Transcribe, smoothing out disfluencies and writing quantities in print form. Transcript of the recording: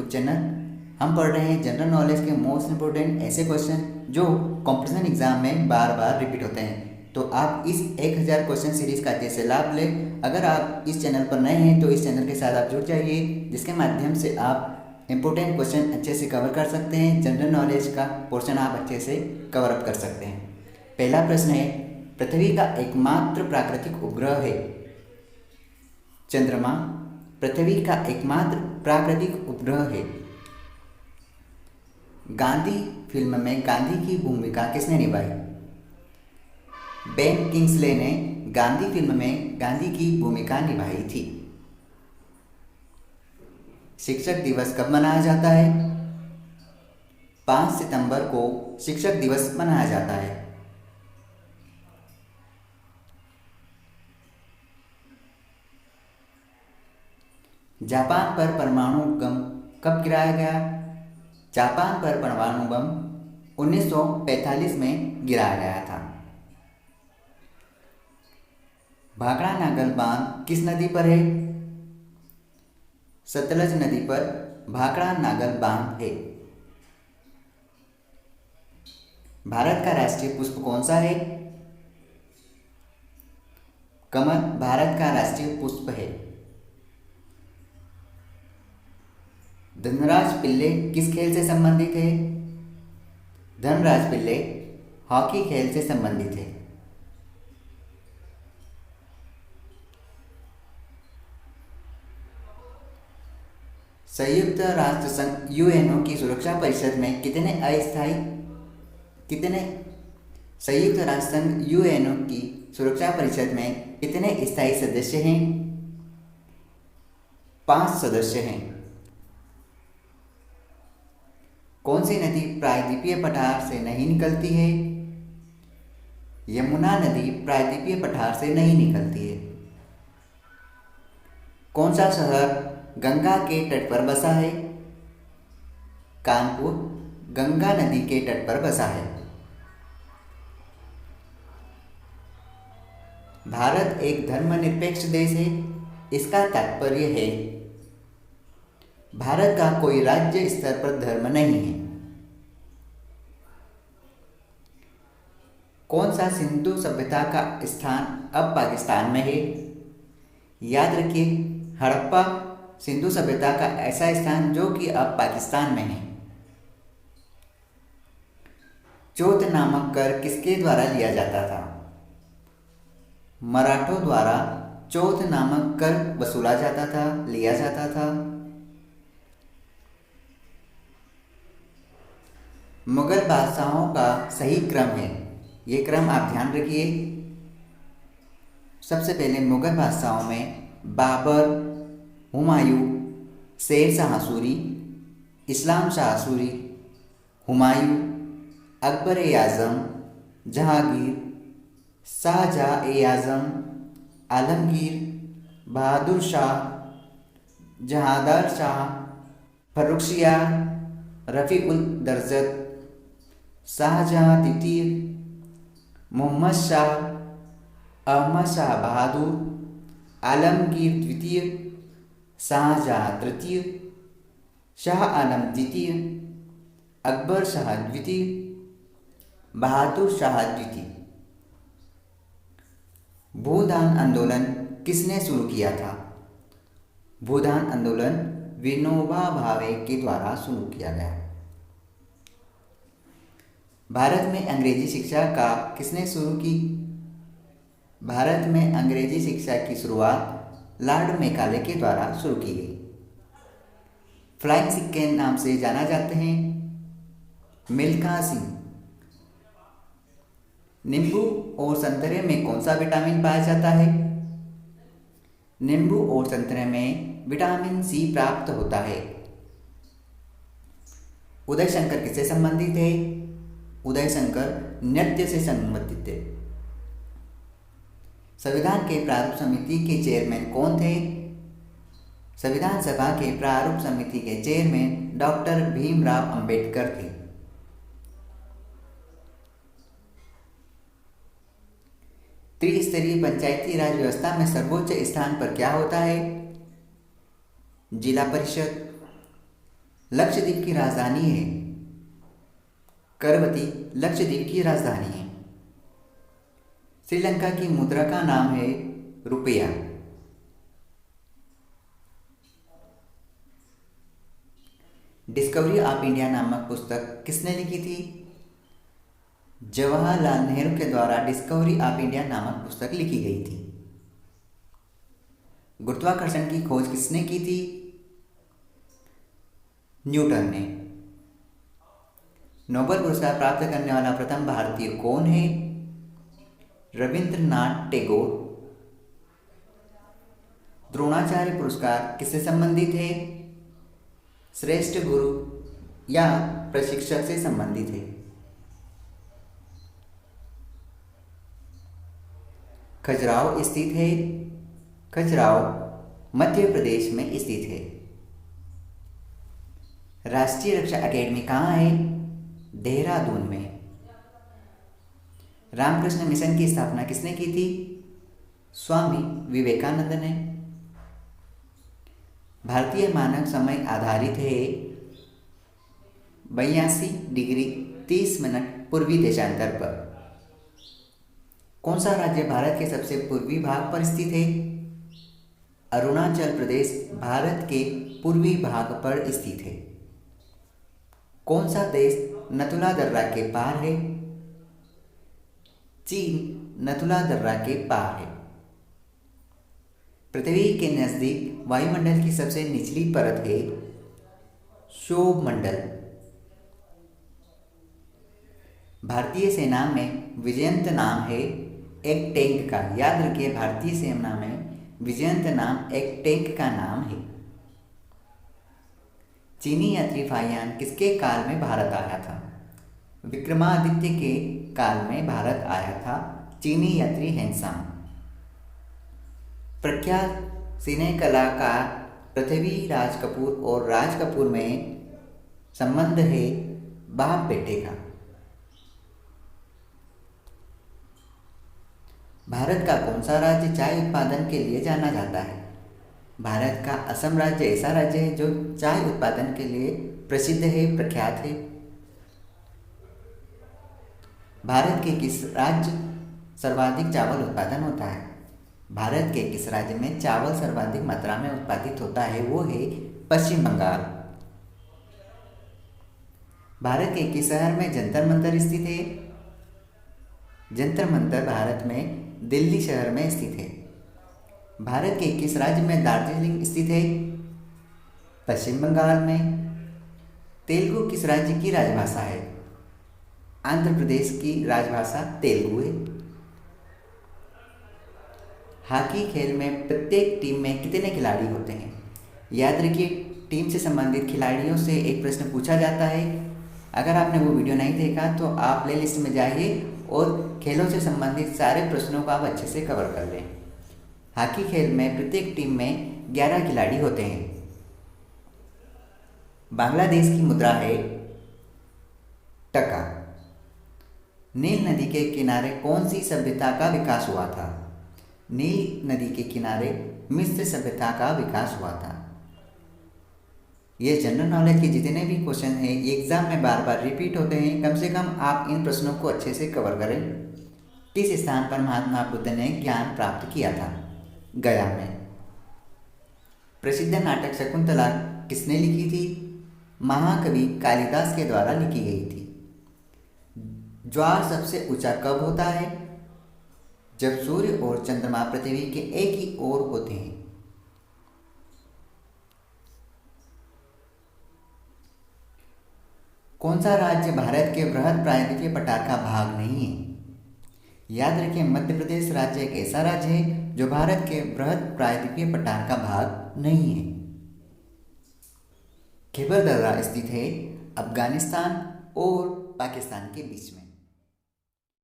Channel. हम पढ़ रहे हैं जनरल नॉलेज के मोस्ट इंपोर्टेंट ऐसे क्वेश्चन जो कंपटीशन एग्जाम में बार बार रिपीट होते हैं। तो आप इस 1000 क्वेश्चन सीरीज का अच्छे से लाभ लें। अगर आप इस चैनल पर नए हैं तो इस चैनल के साथ आप जुड़ जाइए, जिसके माध्यम से आप इंपोर्टेंट क्वेश्चन अच्छे से कवर कर सकते हैं। जनरल नॉलेज का पोर्शन आप अच्छे से कवर अप कर सकते हैं। पहला प्रश्न है, पृथ्वी का एकमात्र प्राकृतिक उपग्रह है चंद्रमा। पृथ्वी का एकमात्र प्राकृतिक उपग्रह है। गांधी फिल्म में गांधी की भूमिका किसने निभाई? बेन किंग्सले ने गांधी फिल्म में गांधी की भूमिका निभाई थी। शिक्षक दिवस कब मनाया जाता है? 5 सितंबर को शिक्षक दिवस मनाया जाता है। जापान पर परमाणु बम कब गिराया गया? जापान पर परमाणु बम 1945 में गिराया गया था। भाखड़ा नागल बांध किस नदी पर है? सतलज नदी पर भाखड़ा नागल बांध है। भारत का राष्ट्रीय पुष्प कौन सा है? कमल भारत का राष्ट्रीय पुष्प है। धनराज पिल्ले किस खेल से संबंधित है? धनराज पिल्ले हॉकी खेल से संबंधित है। संयुक्त राष्ट्र संघ यूएनओ की सुरक्षा परिषद में संयुक्त राष्ट्र संघ यूएनओ की सुरक्षा परिषद में कितने स्थायी सदस्य हैं? 5 सदस्य हैं। कौन सी नदी प्रायद्वीपीय पठार से नहीं निकलती है? यमुना नदी प्रायद्वीपीय पठार से नहीं निकलती है। कौन सा शहर गंगा के तट पर बसा है? कानपुर गंगा नदी के तट पर बसा है। भारत एक धर्मनिरपेक्ष देश है। इसका तात्पर्य है भारत का कोई राज्य स्तर पर धर्म नहीं है। कौन सा सिंधु सभ्यता का स्थान अब पाकिस्तान में है? याद रखिए, हड़प्पा सिंधु सभ्यता का ऐसा स्थान जो कि अब पाकिस्तान में है। चौथ नामक कर किसके द्वारा लिया जाता था? मराठों द्वारा चौथ नामक कर वसूला जाता था, लिया जाता था। मुगल बादशाहों का सही क्रम है, ये क्रम आप ध्यान रखिए। सबसे पहले मुगल बादशाहों में बाबर, हुमायूं, शेर शाह सूरी, इस्लाम शाह सूरी, हुमायूं, अकबर ए आज़म, जहांगीर, शाहजहां ए आज़म, आलमगीर, बहादुर शाह, जहांदार शाह, फर्रुखशियाह, रफ़ी-उल दर्जत, शाहजहां द्वितीय, मोहम्मद शाह, अहमद शाह बहादुर, आलमगीर द्वितीय, शाहजहां तृतीय, शाह आलम द्वितीय, अकबर शाह द्वितीय, बहादुर शाह द्वितीय। भूदान आंदोलन किसने शुरू किया था? भूदान आंदोलन विनोबा भावे के द्वारा शुरू किया गया। भारत में अंग्रेजी शिक्षा का किसने शुरू की? भारत में अंग्रेजी शिक्षा की शुरुआत लॉर्ड मैकाले के द्वारा शुरू की गई। फ्लाइंग सिख के नाम से जाना जाते हैं मिल्खा सिंह। नींबू और संतरे में कौन सा विटामिन पाया जाता है? नींबू और संतरे में विटामिन सी प्राप्त होता है। उदय शंकर किससे संबंधित है? उदय शंकर नृत्य से संबंधित है। संविधान के प्रारूप समिति के चेयरमैन कौन थे? संविधान सभा के प्रारूप समिति के चेयरमैन डॉक्टर भीमराव अंबेडकर थे। त्रिस्तरीय पंचायती राज व्यवस्था में सर्वोच्च स्थान पर क्या होता है? जिला परिषद। लक्षद्वीप की राजधानी है? करवती लक्षद्वीप की राजधानी है। श्रीलंका की मुद्रा का नाम है रुपया। डिस्कवरी ऑफ इंडिया नामक पुस्तक किसने लिखी थी? जवाहरलाल नेहरू के द्वारा डिस्कवरी ऑफ इंडिया नामक पुस्तक लिखी गई थी। गुरुत्वाकर्षण की खोज किसने की थी? न्यूटन ने। नोबेल पुरस्कार प्राप्त करने वाला प्रथम भारतीय कौन है? रविंद्रनाथ टैगोर। द्रोणाचार्य पुरस्कार किससे संबंधित है? श्रेष्ठ गुरु या प्रशिक्षक से संबंधित है। खजुराहो स्थित है? खजुराहो मध्य प्रदेश में स्थित है। राष्ट्रीय रक्षा अकेडमी कहाँ है? देहरादून में। रामकृष्ण मिशन की स्थापना किसने की थी? स्वामी विवेकानंद ने। भारतीय मानक समय आधारित है 82 डिग्री 30 मिनट पूर्वी देशांतर पर। कौन सा राज्य भारत के सबसे पूर्वी भाग पर स्थित है? अरुणाचल प्रदेश भारत के पूर्वी भाग पर स्थित है। कौन सा देश नथुला दर्रा के पार है? चीन नथुला दर्रा के पार है। पृथ्वी के नजदीक वायुमंडल की सबसे निचली परत है क्षोभ मंडल। भारतीय सेना में विजयंत नाम है एक टैंक का। याद रखिए, भारतीय सेना में विजयंत नाम एक टैंक का नाम है। चीनी यात्री फाहियान किसके काल में भारत आया था? विक्रमादित्य के काल में भारत आया था चीनी यात्री हैंसांग। प्रख्यात सिने कलाकार पृथ्वीराज कपूर और राज कपूर में संबंध है बाप बेटे का। भारत का कौन सा राज्य चाय उत्पादन के लिए जाना जाता है? भारत का असम राज्य ऐसा राज्य है जो चाय उत्पादन के लिए प्रसिद्ध है, प्रख्यात है। भारत के किस राज्य सर्वाधिक चावल उत्पादन होता है? भारत के किस राज्य में चावल सर्वाधिक मात्रा में उत्पादित होता है? वो है पश्चिम बंगाल। भारत के किस शहर में जंतर मंतर स्थित है? जंतर मंतर भारत में दिल्ली शहर में स्थित है। भारत के किस राज्य में दार्जिलिंग स्थित है? पश्चिम बंगाल में। तेलुगु किस राज्य की राजभाषा है? आंध्र प्रदेश की राजभाषा तेलुगु है। हॉकी खेल में प्रत्येक टीम में कितने खिलाड़ी होते हैं? याद रखिए, टीम से संबंधित खिलाड़ियों से एक प्रश्न पूछा जाता है। अगर आपने वो वीडियो नहीं देखा तो आप प्लेलिस्ट में जाइए और खेलों से संबंधित सारे प्रश्नों को आप अच्छे से कवर कर लें। हॉकी खेल में प्रत्येक टीम में 11 खिलाड़ी होते हैं। बांग्लादेश की मुद्रा है टका। नील नदी के किनारे कौन सी सभ्यता का विकास हुआ था? नील नदी के किनारे मिस्र सभ्यता का विकास हुआ था। ये जनरल नॉलेज के जितने भी क्वेश्चन हैं ये एग्जाम में बार बार रिपीट होते हैं। कम से कम आप इन प्रश्नों को अच्छे से कवर करें। किस स्थान पर महात्मा बुद्ध ने ज्ञान प्राप्त किया था? गया में। प्रसिद्ध नाटक शकुंतला किसने लिखी थी? महाकवि कालिदास के द्वारा लिखी गई थी। ज्वार सबसे ऊंचा कब होता है? जब सूर्य और चंद्रमा पृथ्वी के एक ही ओर होते हैं। कौन सा राज्य भारत के बृहद प्रायद्वीपीय पठार का भाग नहीं है? याद रखिए, मध्य प्रदेश राज्य एक ऐसा राज्य है जो भारत के बृहद प्रायद्वीपीय पठार का भाग नहीं है। खैबर दर्रा स्थित है अफगानिस्तान और पाकिस्तान के बीच में।